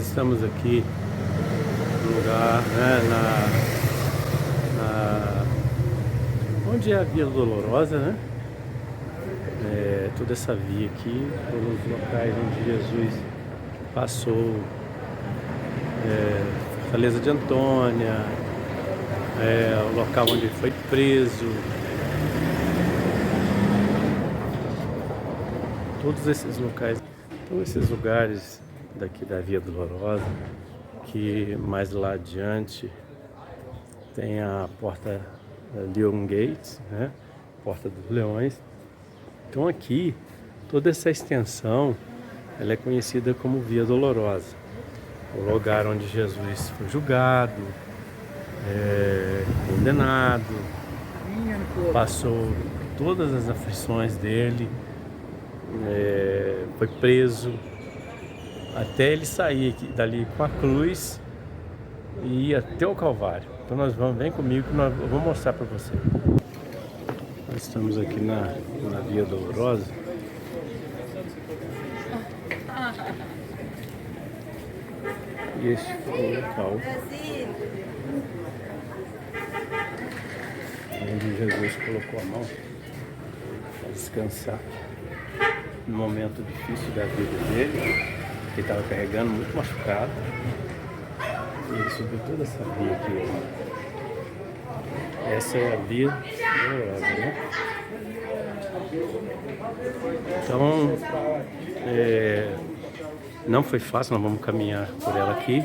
estamos aqui no lugar, né, onde é a Via Dolorosa, né? Toda essa via aqui, todos os locais onde Jesus passou, Fortaleza de Antônia, o local onde ele foi preso, todos esses locais, então esses lugares daqui da Via Dolorosa, que mais lá adiante tem a porta Leon Gates, né? Porta dos Leões. Então aqui, toda essa extensão, ela é conhecida como Via Dolorosa, o lugar onde Jesus foi julgado, condenado, passou todas as aflições dele, foi preso, até ele sair dali com a cruz e ir até o Calvário. Então vem comigo que eu vou mostrar para você. Nós estamos aqui na Via Dolorosa. E este foi o local onde Jesus colocou a mão para descansar no momento difícil da vida dele, que ele estava carregando, muito machucado. E ele subiu toda essa via aqui. Essa é a Via Dolorosa, né? Então, não foi fácil, nós vamos caminhar por ela aqui.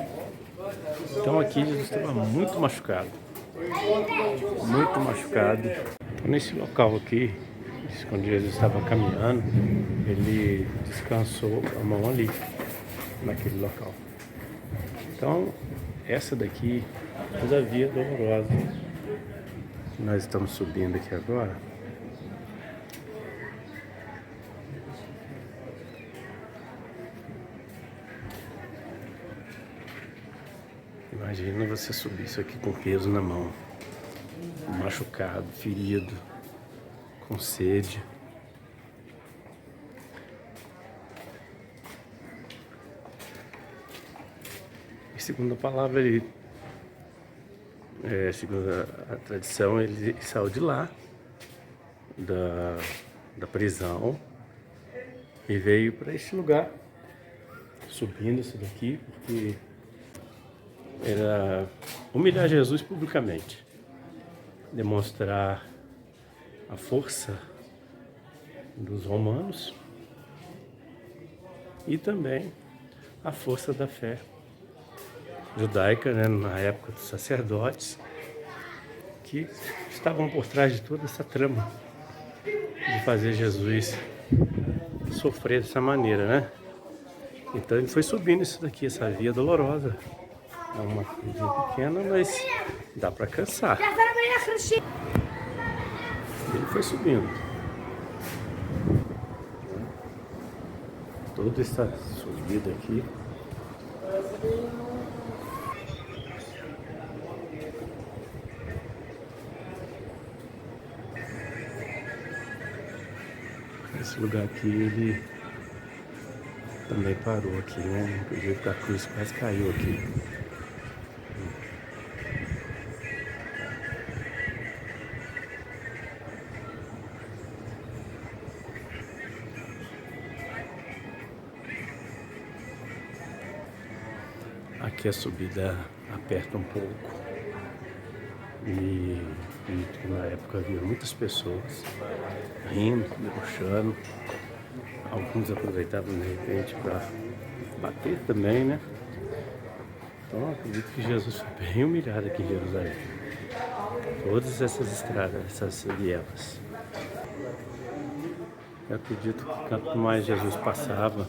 Então aqui Jesus estava muito machucado. Muito machucado. Então, nesse local aqui, quando Jesus estava caminhando, ele descansou a mão ali, naquele local. Então, essa daqui é da Via Dolorosa. Nós estamos subindo aqui agora. Imagina você subir isso aqui com peso na mão, machucado, ferido, com sede. E segundo a palavra, segundo a tradição, ele saiu de lá, da prisão, e veio para este lugar, subindo isso daqui, porque era humilhar Jesus publicamente, demonstrar a força dos romanos e também a força da fé judaica, né, na época dos sacerdotes, que estavam por trás de toda essa trama de fazer Jesus sofrer dessa maneira, né? Então ele foi subindo isso daqui, essa Via Dolorosa. É uma coisinha pequena, mas dá para cansar. Ele foi subindo. Toda essa subida aqui. Esse lugar aqui, ele também parou aqui, né? Inclusive a cruz quase caiu aqui. Aqui a subida aperta um pouco. E na época havia muitas pessoas rindo, debochando. Alguns aproveitavam de repente para bater também, né? Então eu acredito que Jesus foi bem humilhado aqui em Jerusalém. Todas essas estradas, essas vielas. Eu acredito que quanto mais Jesus passava,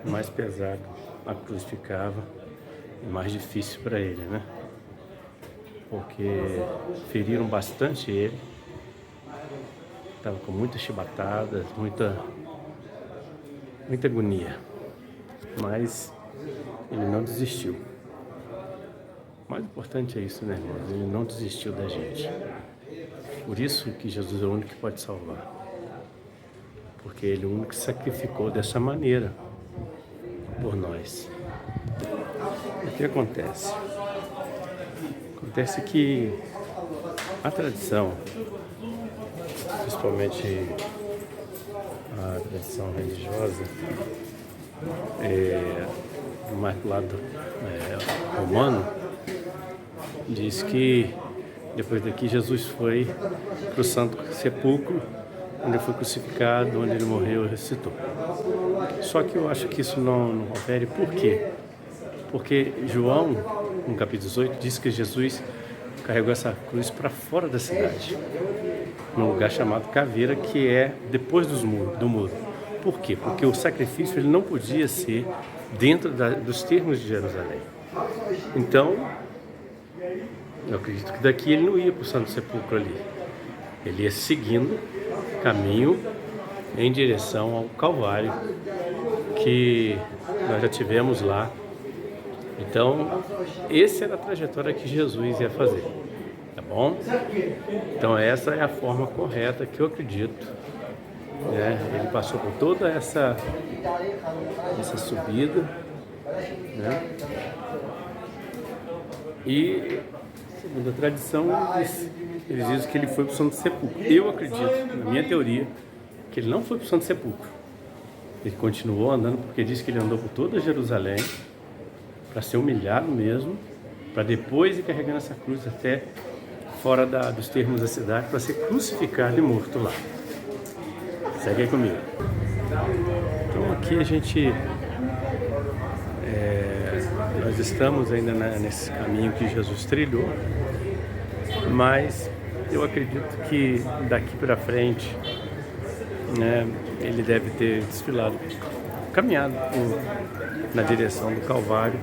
mais pesado a cruz ficava e mais difícil para ele, né? Porque feriram bastante ele, estava com muitas chibatadas, muita agonia, mas ele não desistiu. O mais importante é isso, né, irmãos? Ele não desistiu da gente. Por isso que Jesus é o único que pode salvar, porque ele é o único que sacrificou dessa maneira por nós. que acontece? Acontece que a tradição, principalmente a tradição religiosa, mais do lado romano, diz que depois daqui Jesus foi para o Santo Sepulcro, onde ele foi crucificado, onde ele morreu e ressuscitou. Só que eu acho que isso não confere. Por quê? Porque João, no capítulo 18, diz que Jesus carregou essa cruz para fora da cidade, num lugar chamado Caveira, que é depois do muro. Por quê? Porque o sacrifício ele não podia ser dentro dos termos de Jerusalém. Então, eu acredito que daqui ele não ia para o Santo Sepulcro ali. Ele ia seguindo caminho em direção ao Calvário, que nós já tivemos lá. Então, essa era a trajetória que Jesus ia fazer, tá bom? Então, essa é a forma correta que eu acredito, né? Ele passou por toda essa subida, né? E, segundo a tradição, eles dizem que ele foi para o Santo Sepulcro. Eu acredito, na minha teoria, que ele não foi para o Santo Sepulcro. Ele continuou andando, porque diz que ele andou por toda Jerusalém, para ser humilhado mesmo, para depois ir carregando essa cruz até fora dos termos da cidade, para ser crucificado e morto lá. Segue aí comigo. Então aqui a gente, nós estamos ainda nesse caminho que Jesus trilhou, mas eu acredito que daqui para frente, né, ele deve ter desfilado, caminhado na direção do Calvário,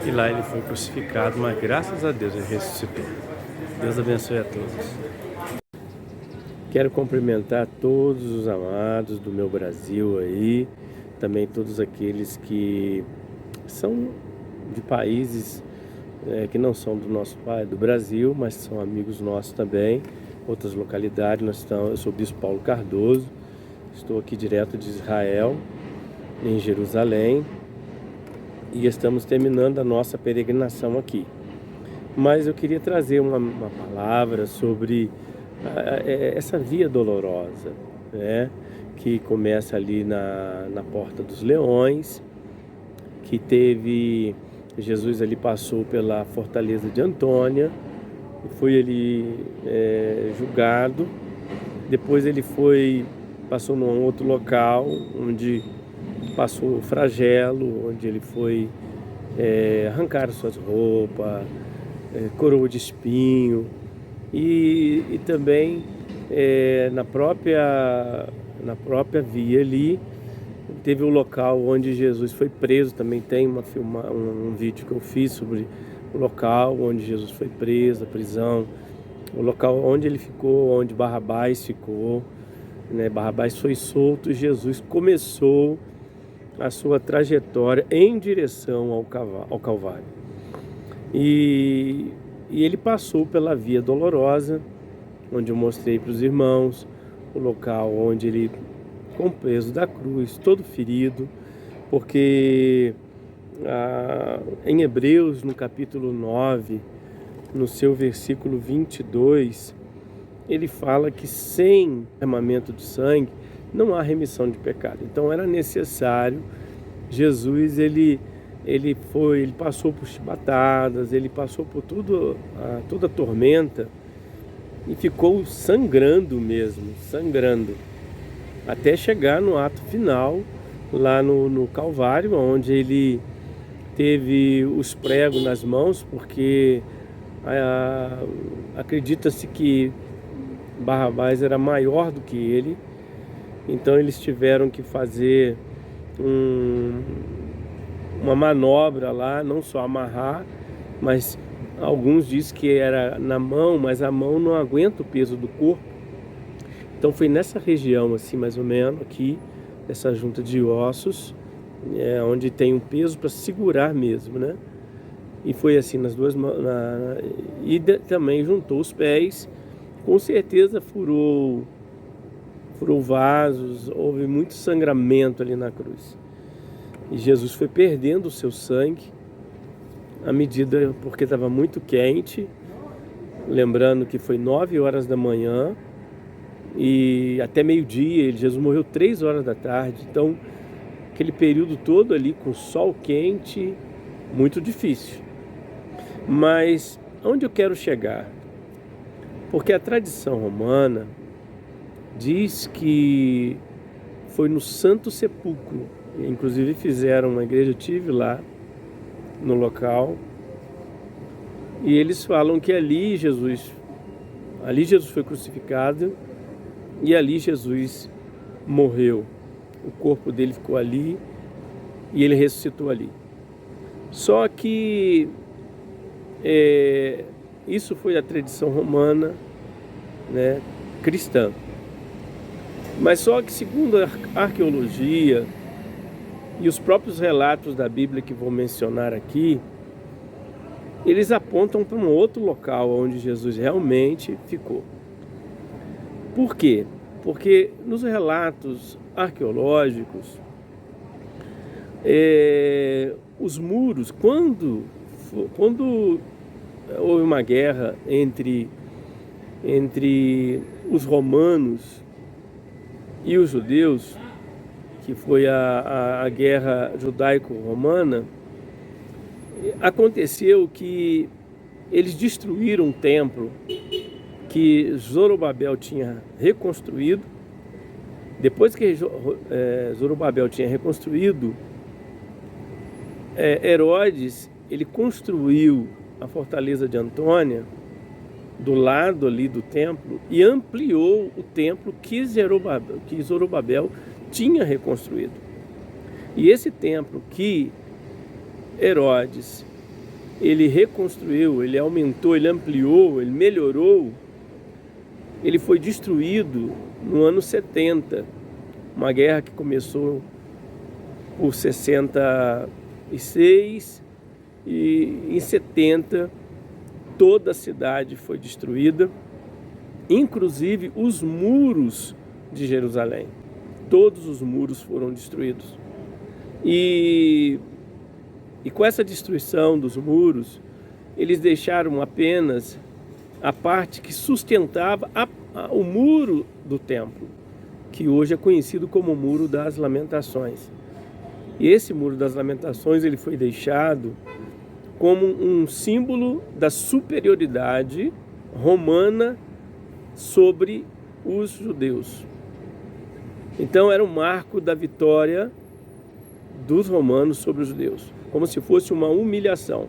e lá ele foi crucificado, mas graças a Deus ele ressuscitou. Deus abençoe a todos. Quero cumprimentar todos os amados do meu Brasil aí, também todos aqueles que são de países que não são do nosso do Brasil, mas são amigos nossos também, outras localidades. Eu sou o Bispo Paulo Cardoso, estou aqui direto de Israel, em Jerusalém, e estamos terminando a nossa peregrinação aqui. Mas eu queria trazer uma palavra sobre essa via dolorosa, né? Que começa ali na Porta dos Leões, que Jesus ali passou pela fortaleza de Antônia, foi ali julgado, depois ele passou num outro local, onde passou o flagelo, onde ele foi arrancar suas roupas, coroa de espinho, e também na própria via ali, teve o local onde Jesus foi preso. Também tem um vídeo que eu fiz sobre o local onde Jesus foi preso, a prisão, o local onde ele ficou, onde Barrabás ficou, né? Barrabás foi solto e Jesus começou a sua trajetória em direção ao Calvário. E ele passou pela via dolorosa, onde eu mostrei para os irmãos o local onde ele, com o peso da cruz, todo ferido, porque em Hebreus, no capítulo 9, no seu versículo 22, ele fala que sem derramamento de sangue não há remissão de pecado. Então era necessário, Jesus ele passou por chibatadas, ele passou por toda a tormenta e ficou sangrando mesmo, até chegar no ato final, lá no Calvário, onde ele teve os pregos nas mãos, porque acredita-se que Barrabás era maior do que ele, então eles tiveram que fazer uma manobra lá, não só amarrar, mas alguns dizem que era na mão, mas a mão não aguenta o peso do corpo. Então foi nessa região, assim, mais ou menos, aqui, essa junta de ossos, onde tem um peso para segurar mesmo, né? E foi assim nas duas mãos, também juntou os pés, com certeza furou vasos, houve muito sangramento ali na cruz. E Jesus foi perdendo o seu sangue, à medida, porque estava muito quente, lembrando que foi 9 horas da manhã e até meio-dia. Jesus morreu 3 horas da tarde, então aquele período todo ali com sol quente, muito difícil. Mas onde eu quero chegar? Porque a tradição romana diz que foi no Santo Sepulcro, inclusive fizeram uma igreja, eu estive lá no local, e eles falam que ali Jesus foi crucificado e ali Jesus morreu. O corpo dele ficou ali e ele ressuscitou ali. Só que isso foi a tradição romana, né, cristã. Mas só que, segundo a arqueologia e os próprios relatos da Bíblia que vou mencionar aqui, eles apontam para um outro local onde Jesus realmente ficou. Por quê? Porque nos relatos arqueológicos, os muros, quando houve uma guerra entre os romanos e os judeus, que foi a guerra judaico-romana, aconteceu que eles destruíram um templo que Zorobabel tinha reconstruído. Depois que Zorobabel tinha reconstruído, Herodes, ele construiu a fortaleza de Antônia do lado ali do templo e ampliou o templo que Zorobabel tinha reconstruído. E esse templo que Herodes, ele reconstruiu, ele aumentou, ele ampliou, ele melhorou, ele foi destruído no ano 70, uma guerra que começou por 66 e em 70 toda a cidade foi destruída, inclusive os muros de Jerusalém. Todos os muros foram destruídos. E com essa destruição dos muros, eles deixaram apenas a parte que sustentava o muro do templo, que hoje é conhecido como o Muro das Lamentações. E esse Muro das Lamentações, ele foi deixado como um símbolo da superioridade romana sobre os judeus. Então era um marco da vitória dos romanos sobre os judeus, como se fosse uma humilhação.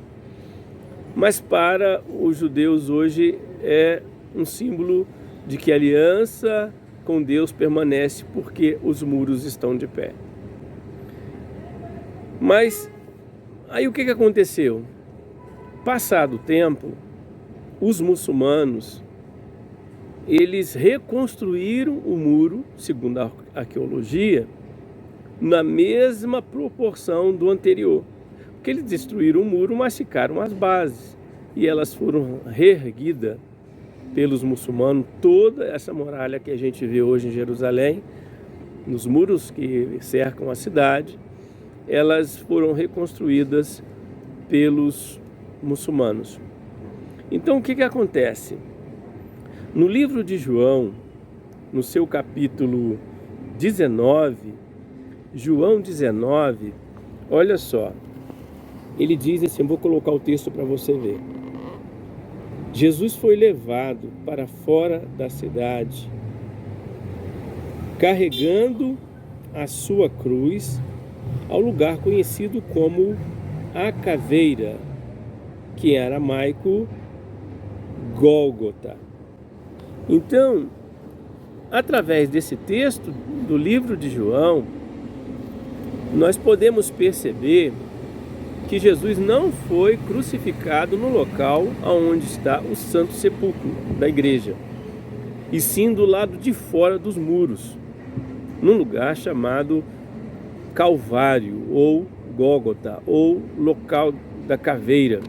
Mas para os judeus hoje é um símbolo de que a aliança com Deus permanece porque os muros estão de pé. Mas aí o que aconteceu? Passado o tempo, os muçulmanos, eles reconstruíram o muro, segundo a arqueologia, na mesma proporção do anterior. Porque eles destruíram o muro, mas ficaram as bases. E elas foram reerguidas pelos muçulmanos. Toda essa muralha que a gente vê hoje em Jerusalém, nos muros que cercam a cidade, elas foram reconstruídas pelos muçulmanos. Então o que acontece? No livro de João, no seu capítulo 19, João 19, olha só, ele diz assim, vou colocar o texto para você ver. Jesus foi levado para fora da cidade, carregando a sua cruz ao lugar conhecido como a Caveira, que em aramaico Gólgota. Então, através desse texto do livro de João, nós podemos perceber que Jesus não foi crucificado no local onde está o Santo Sepulcro da igreja, e sim do lado de fora dos muros, num lugar chamado Calvário, ou Gólgota, ou local da caveira.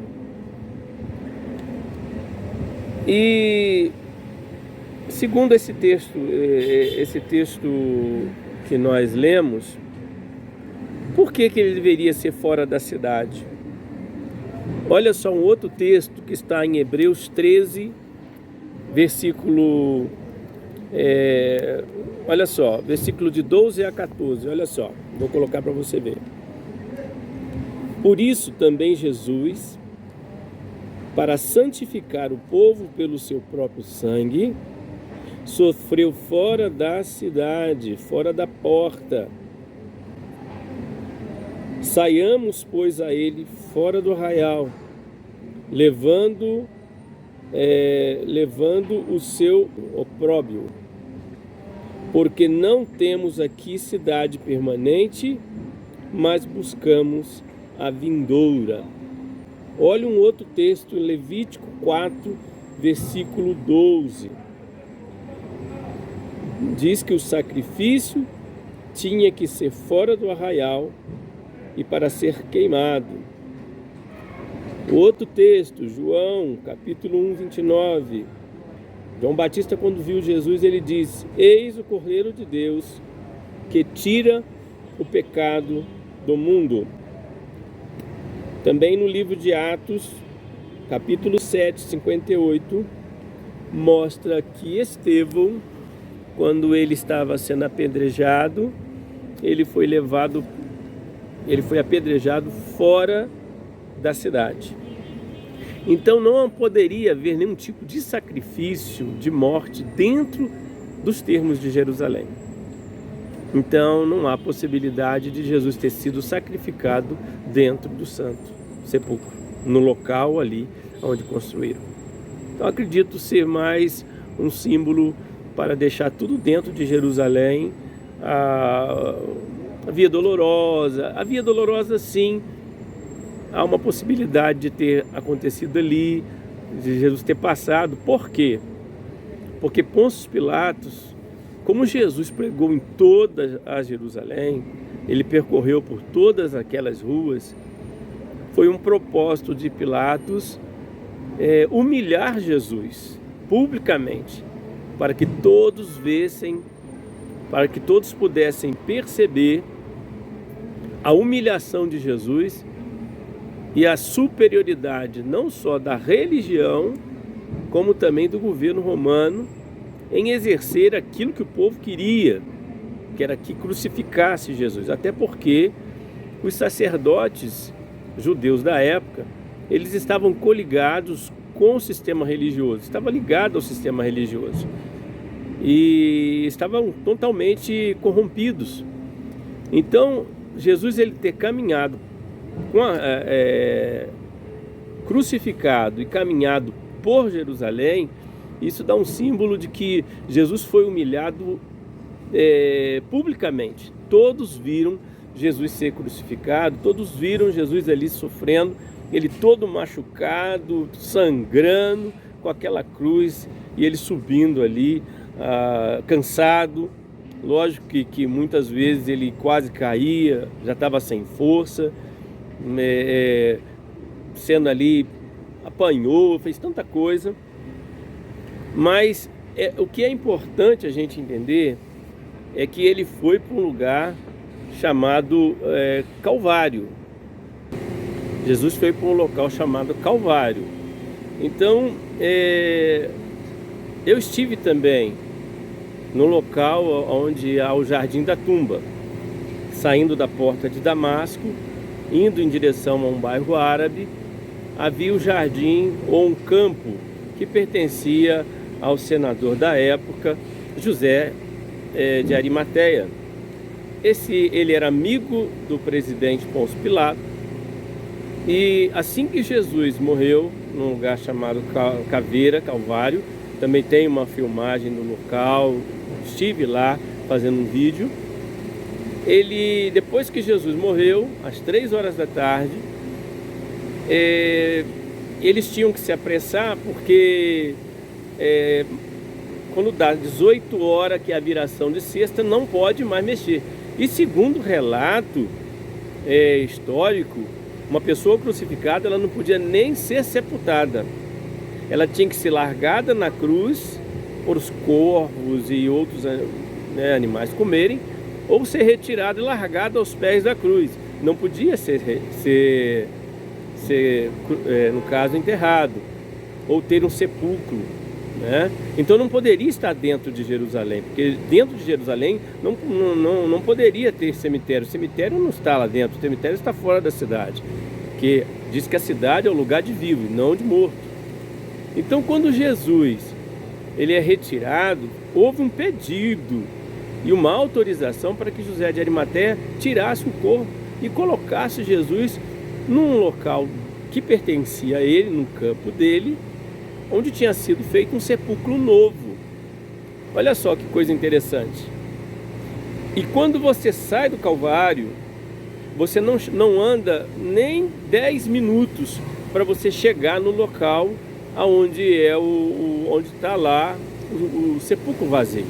E segundo esse texto que nós lemos, por que ele deveria ser fora da cidade? Olha só um outro texto que está em Hebreus 13, versículo, olha só, versículo de 12 a 14, olha só, vou colocar para você ver. Por isso também Jesus, para santificar o povo pelo seu próprio sangue, sofreu fora da cidade, fora da porta. Saiamos, pois, a ele fora do arraial, levando o seu opróbrio, porque não temos aqui cidade permanente, mas buscamos a vindoura. Olha um outro texto em Levítico 4, versículo 12. Diz que o sacrifício tinha que ser fora do arraial e para ser queimado. Outro texto, João, capítulo 1, 29. João Batista, quando viu Jesus, ele diz: eis o Cordeiro de Deus que tira o pecado do mundo. Também no livro de Atos, capítulo 7, 58, mostra que Estevão, quando ele estava sendo apedrejado, ele foi apedrejado fora da cidade. Então não poderia haver nenhum tipo de sacrifício, de morte dentro dos termos de Jerusalém. Então não há possibilidade de Jesus ter sido sacrificado dentro do santo sepulcro, no local ali onde construíram. Então acredito ser mais um símbolo para deixar tudo dentro de Jerusalém. A Via Dolorosa sim, há uma possibilidade de ter acontecido ali, de Jesus ter passado. Por quê? Porque Pôncio Pilatos, como Jesus pregou em toda a Jerusalém, ele percorreu por todas aquelas ruas, foi um propósito de Pilatos humilhar Jesus publicamente, para que todos vissem, para que todos pudessem perceber a humilhação de Jesus e a superioridade não só da religião, como também do governo romano, em exercer aquilo que o povo queria, que era que crucificasse Jesus. Até porque os sacerdotes judeus da época, eles estavam coligados com o sistema religioso, estavam ligados ao sistema religioso e estavam totalmente corrompidos. Então, Jesus, ele ter caminhado, crucificado e caminhado por Jerusalém, isso dá um símbolo de que Jesus foi humilhado publicamente. Todos viram Jesus ser crucificado, todos viram Jesus ali sofrendo, ele todo machucado, sangrando, com aquela cruz, e ele subindo ali, cansado. Lógico que muitas vezes ele quase caía, já estava sem força, sendo ali, apanhou, fez tanta coisa. Mas o que é importante a gente entender é que ele foi para um lugar chamado Calvário. Jesus foi para um local chamado Calvário. Então, eu estive também no local onde há o Jardim da Tumba, saindo da porta de Damasco, indo em direção a um bairro árabe, havia o jardim ou um campo que pertencia ao senador da época, José de Arimateia. Ele era amigo do presidente Pôncio Pilatos, e assim que Jesus morreu, num lugar chamado Calvário, também tem uma filmagem no local, estive lá fazendo um vídeo. Depois que Jesus morreu, às 3 horas da tarde, eles tinham que se apressar, porque quando dá 18 horas, que é a viração de sexta, não pode mais mexer. E segundo relato histórico, uma pessoa crucificada, ela não podia nem ser sepultada. Ela tinha que ser largada na cruz por os corvos e outros animais comerem, ou ser retirada e largada aos pés da cruz. Não podia ser ser no caso, enterrado, ou ter um sepulcro, né? Então não poderia estar dentro de Jerusalém, porque dentro de Jerusalém não poderia ter cemitério. O cemitério não está lá dentro, o cemitério está fora da cidade, que diz que a cidade é o lugar de vivo, não de morto. Então quando Jesus ele é retirado, houve um pedido e uma autorização para que José de Arimateia tirasse o corpo e colocasse Jesus num local que pertencia a ele, no campo dele, onde tinha sido feito um sepulcro novo. Olha só que coisa interessante. E quando você sai do Calvário, você não anda nem 10 minutos para você chegar no local onde onde está lá o sepulcro vazio.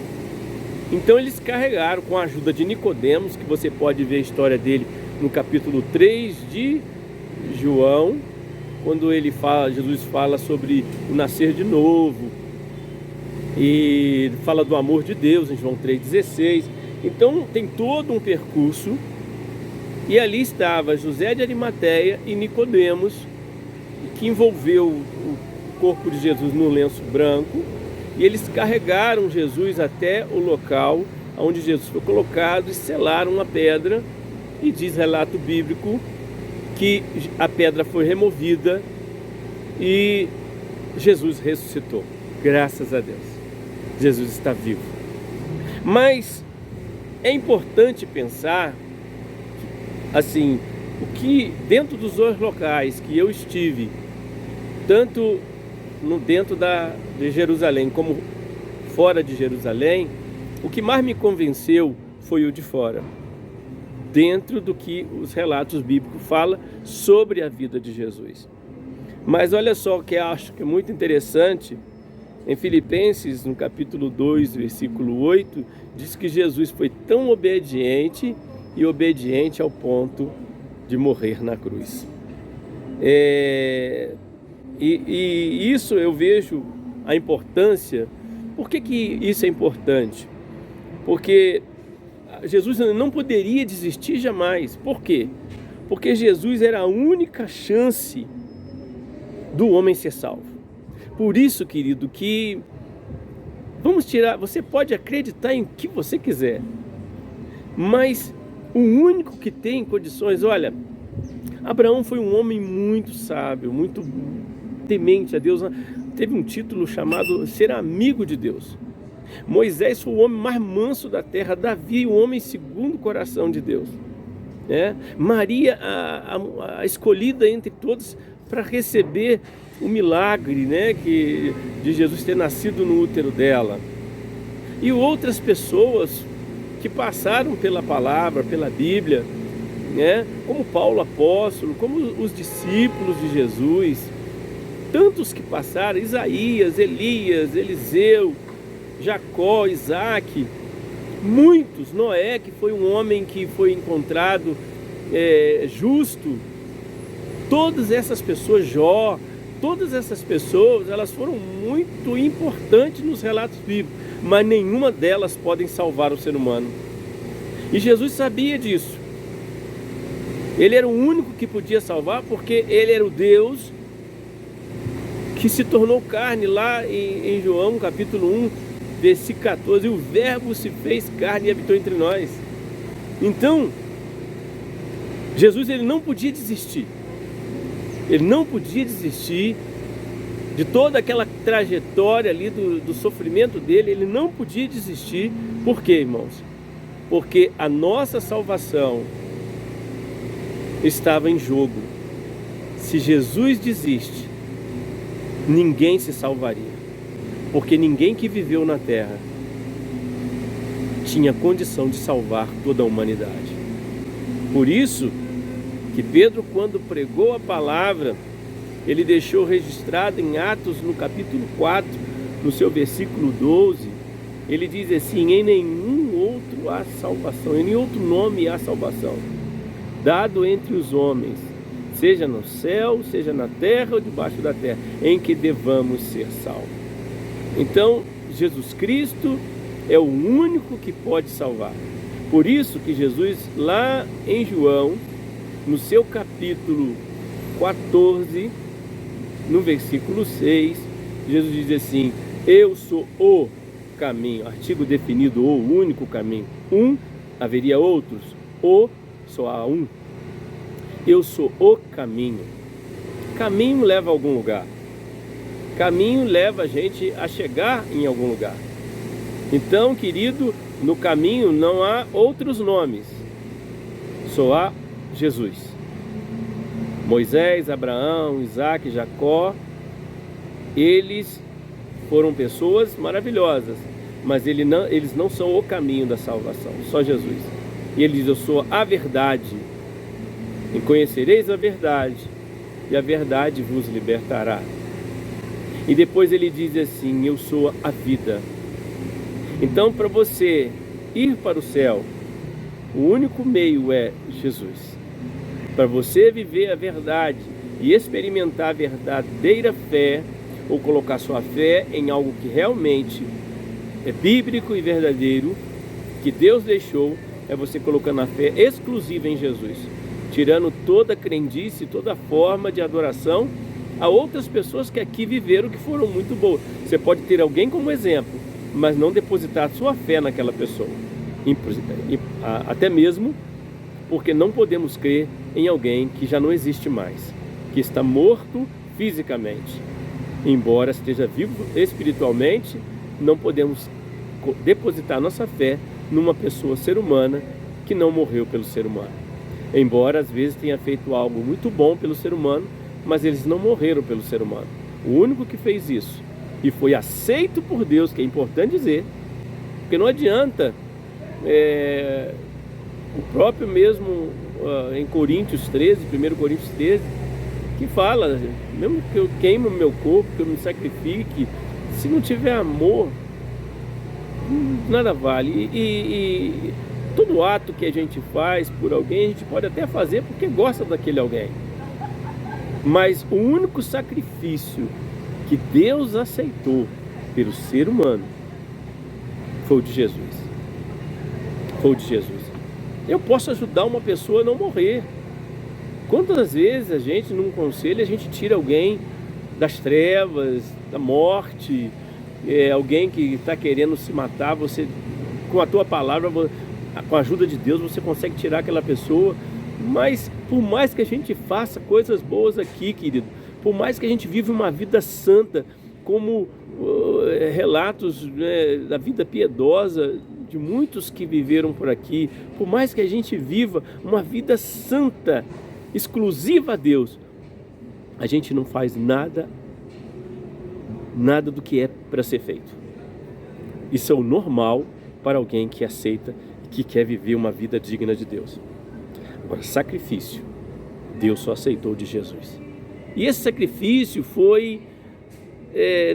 Então eles carregaram, com a ajuda de Nicodemos, que você pode ver a história dele no capítulo 3 de João, quando Jesus fala sobre o nascer de novo, e fala do amor de Deus em João 3,16. Então tem todo um percurso, e ali estava José de Arimateia e Nicodemos, que envolveu o corpo de Jesus no lenço branco, e eles carregaram Jesus até o local onde Jesus foi colocado e selaram uma pedra, e diz relato bíblico que a pedra foi removida e Jesus ressuscitou. Graças a Deus, Jesus está vivo. Mas é importante pensar assim, o que dentro dos dois locais que eu estive, tanto dentro de Jerusalém como fora de Jerusalém, o que mais me convenceu foi o de fora, dentro do que os relatos bíblicos falam sobre a vida de Jesus. Mas olha só o que eu acho que é muito interessante, em Filipenses, no capítulo 2, versículo 8, diz que Jesus foi tão obediente e obediente ao ponto de morrer na cruz. E isso eu vejo a importância. Por que isso é importante? Porque Jesus não poderia desistir jamais. Por quê? Porque Jesus era a única chance do homem ser salvo. Por isso, querido, que você pode acreditar em que você quiser, mas o único que tem condições, olha, Abraão foi um homem muito sábio, muito temente a Deus, teve um título chamado ser amigo de Deus. Moisés foi o homem mais manso da terra, Davi, o homem segundo o coração de Deus. Maria, a escolhida entre todos para receber o milagre, de Jesus ter nascido no útero dela. E outras pessoas que passaram pela palavra, pela Bíblia, como Paulo apóstolo, como os discípulos de Jesus, tantos que passaram, Isaías, Elias, Eliseu, Jacó, Isaac, muitos, Noé, que foi um homem que foi encontrado justo, todas essas pessoas, Jó, todas essas pessoas, elas foram muito importantes nos relatos bíblicos, mas nenhuma delas podem salvar o ser humano. E Jesus sabia disso. Ele era o único que podia salvar, porque ele era o Deus que se tornou carne, lá em João capítulo 1, versículo 14, o verbo se fez carne e habitou entre nós. Então, Jesus ele não podia desistir. Ele não podia desistir de toda aquela trajetória ali do sofrimento dele. Ele não podia desistir. Por quê, irmãos? Porque a nossa salvação estava em jogo. Se Jesus desiste, ninguém se salvaria. Porque ninguém que viveu na terra tinha condição de salvar toda a humanidade. Por isso que Pedro, quando pregou a palavra, ele deixou registrado em Atos, no capítulo 4, no seu versículo 12, ele diz assim: em nenhum outro há salvação, em nenhum outro nome há salvação, dado entre os homens, seja no céu, seja na terra ou debaixo da terra, em que devamos ser salvos. Então, Jesus Cristo é o único que pode salvar. Por isso que Jesus, lá em João, no seu capítulo 14, no versículo 6, Jesus diz assim: eu sou o caminho, artigo definido, o único caminho. Haveria outros, só há um. Eu sou o caminho. Caminho leva a algum lugar. Caminho leva a gente a chegar em algum lugar. Então, querido, no caminho não há outros nomes, só há Jesus. Moisés, Abraão, Isaac, Jacó, eles foram pessoas maravilhosas, mas eles não são o caminho da salvação, só Jesus. E ele diz: eu sou a verdade, e conhecereis a verdade, e a verdade vos libertará. E depois ele diz assim: eu sou a vida. Então, para você ir para o céu, o único meio é Jesus. Para você viver a verdade e experimentar a verdadeira fé, ou colocar sua fé em algo que realmente é bíblico e verdadeiro, que Deus deixou, é você colocando a fé exclusiva em Jesus, tirando toda crendice, toda forma de adoração a outras pessoas que aqui viveram, que foram muito boas. Você pode ter alguém como exemplo, mas não depositar sua fé naquela pessoa. Até mesmo porque não podemos crer em alguém que já não existe mais, que está morto fisicamente. Embora esteja vivo espiritualmente, não podemos depositar nossa fé numa pessoa, ser humana, que não morreu pelo ser humano. Embora às vezes tenha feito algo muito bom pelo ser humano, mas eles não morreram pelo ser humano. O único que fez isso e foi aceito por Deus, que é importante dizer, porque não adianta, o próprio mesmo em Coríntios 13, 1 Coríntios 13, que fala: mesmo que eu queime o meu corpo, que eu me sacrifique, se não tiver amor, nada vale. E todo ato que a gente faz por alguém, a gente pode até fazer porque gosta daquele alguém, mas o único sacrifício que Deus aceitou pelo ser humano foi o de Jesus. Foi o de Jesus. Eu posso ajudar uma pessoa a não morrer. Quantas vezes a gente, num conselho, a gente tira alguém das trevas, da morte, alguém que está querendo se matar, você, com a tua palavra, com a ajuda de Deus, você consegue tirar aquela pessoa. Mas por mais que a gente faça coisas boas aqui, querido, por mais que a gente viva uma vida santa, como relatos da vida piedosa de muitos que viveram por aqui, por mais que a gente viva uma vida santa, exclusiva a Deus, a gente não faz nada do que é para ser feito. Isso é o normal para alguém que aceita e que quer viver uma vida digna de Deus. Agora, sacrifício, Deus só aceitou de Jesus. E esse sacrifício foi,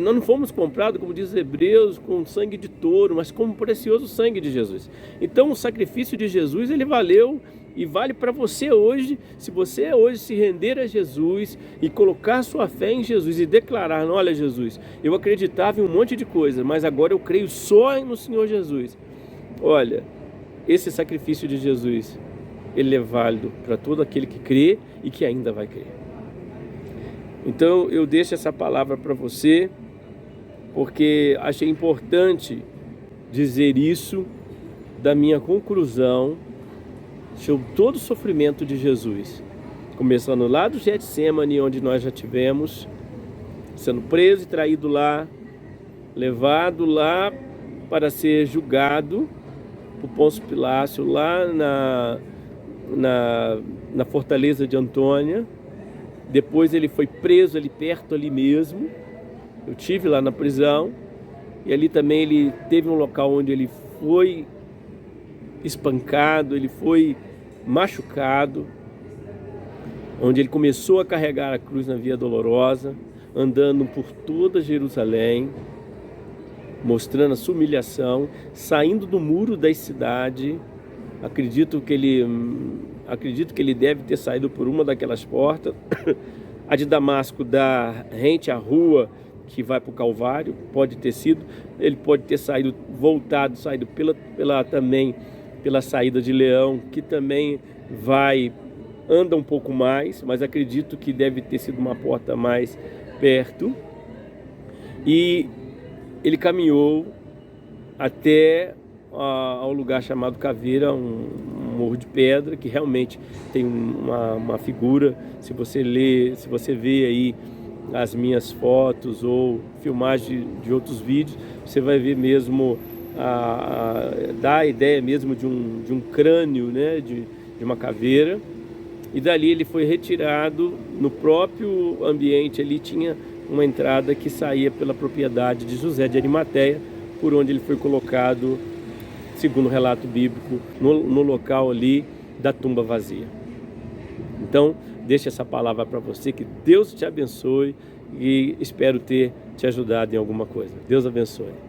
nós não fomos comprados, como diz Hebreus, com sangue de touro, mas com o precioso sangue de Jesus. Então o sacrifício de Jesus, ele valeu e vale para você hoje. Se você hoje se render a Jesus e colocar sua fé em Jesus e declarar: olha, Jesus, eu acreditava em um monte de coisa, mas agora eu creio só no Senhor Jesus. Olha, esse sacrifício de Jesus, ele é válido para todo aquele que crê e que ainda vai crer. Então eu deixo essa palavra para você, porque achei importante dizer isso da minha conclusão sobre todo o sofrimento de Jesus, começando lá do Getsemane, onde nós já tivemos, sendo preso e traído lá, levado lá para ser julgado por Pôncio Pilato, lá na fortaleza de Antônia. Depois ele foi preso ali perto, ali mesmo. Eu tive lá na prisão, e ali também ele teve um local onde ele foi espancado, ele foi machucado, onde ele começou a carregar a cruz na Via Dolorosa, andando por toda Jerusalém, mostrando a sua humilhação, saindo do muro da cidade. Acredito que ele deve ter saído por uma daquelas portas, a de Damasco, da rente à rua que vai para o Calvário, pode ter sido. Ele pode ter saído também pela saída de Leão, que também vai anda um pouco mais, mas acredito que deve ter sido uma porta mais perto. E ele caminhou até ao lugar chamado Caveira, um morro de pedra, que realmente tem uma figura. Se você vê aí as minhas fotos ou filmagens de outros vídeos, você vai ver mesmo, dá a ideia mesmo de um crânio, né, de uma caveira. E dali ele foi retirado. No próprio ambiente ali tinha uma entrada que saía pela propriedade de José de Arimateia, por onde ele foi colocado, segundo o relato bíblico, no local ali da tumba vazia. Então, deixo essa palavra para você, que Deus te abençoe, e espero ter te ajudado em alguma coisa. Deus abençoe.